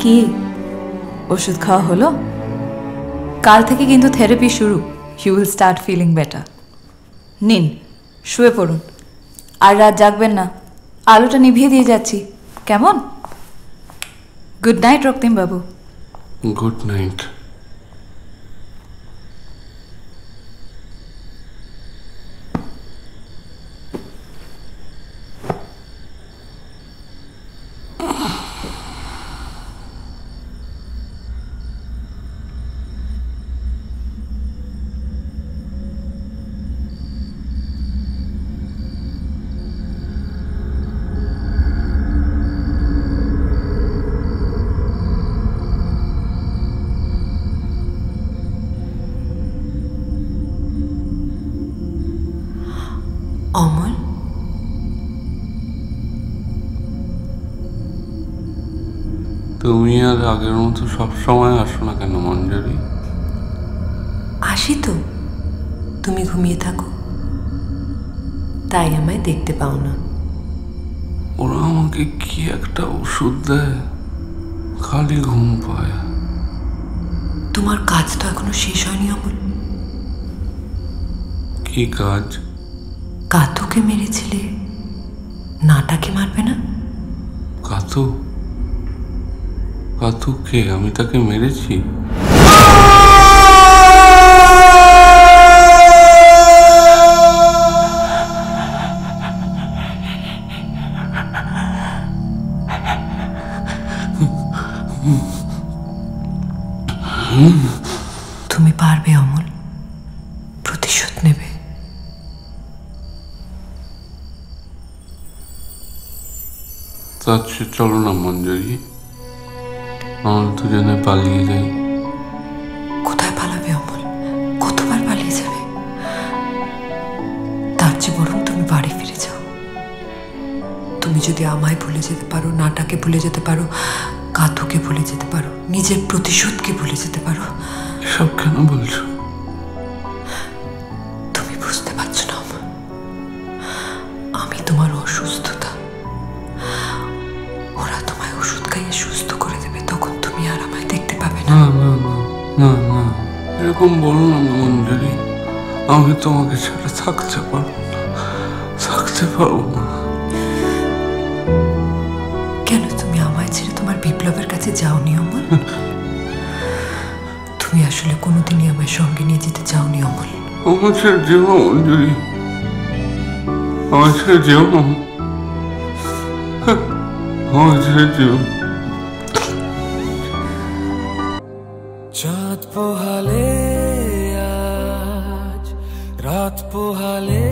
কি ওষুধ খাওয়া হলো? কাল থেকে কিন্তু থেরাপি শুরু। You will start feeling better. নিন, শুয়ে পড়ুন। আর রাত জাগবেন না, আলোটা নিভিয়ে দিয়ে যাচ্ছি, কেমন? গুড নাইট রক্তিম বাবু। Good night. অমল, তুমি আর আগের মতো সবসময় আসো না কেন মঞ্জুরি? আসি তো, তুমি ঘুমিয়ে থাকো, তাই আমায় দেখতে পাও না। ওরা আমাকে কি একটা ওষুধ দেয়, খালি ঘুম পায়। তোমার কাজ তো এখনো শেষ হয়নি অমল। কি কাজ? কাতুকে মেরেছিলে, নাটাকে মারবে না? কাতু? কাতু কে? আমি তাকে মেরেছি? তুমি পারবে অমল, প্রতিশোধ নেবে। চলো না মঞ্জুরি, আমরা দুজনে পালিয়ে যাই। কোথায় পালাবে অমল? কতবার পালিয়ে যাবে? তার চেয়ে বরং তুমি বাড়ি ফিরে যাও। তুমি যদি আমায় ভুলে যেতে পারো, নাটাকে ভুলে যেতে পারো, কাতুকে ভুলে যেতে পারো, নিজের প্রতিশোধকে ভুলে যেতে পারো। এসব কেন বলছো? তুমি বুঝতে পারছো না অমল, আমি তোমার অসুস্থতা, ওরা তোমায় ওষুধ খাইয়ে সুস্থ করে দেবে, তখন তুমি আর আমায় দেখতে পাবে না। না না না না, এরকম বলো না মঞ্জুরি। আমি তোমাকে ছাড়া থাকতে পারবো না, থাকতে পারবো না। কেন তুমি আমায় ছেড়ে তোমার বিপ্লবের কাছে যাওনি অমল? তুমি আসলে কোনোদিনই আমার সঙ্গে নিয়ে যেতে চাওনি অমল। আমার ছেড়ে যেও না মঞ্জুরি, আমার ছেড়ে যেও না, আমার ছেড়ে যেও। চাঁদ পোহালে আজ, রাত পোহালে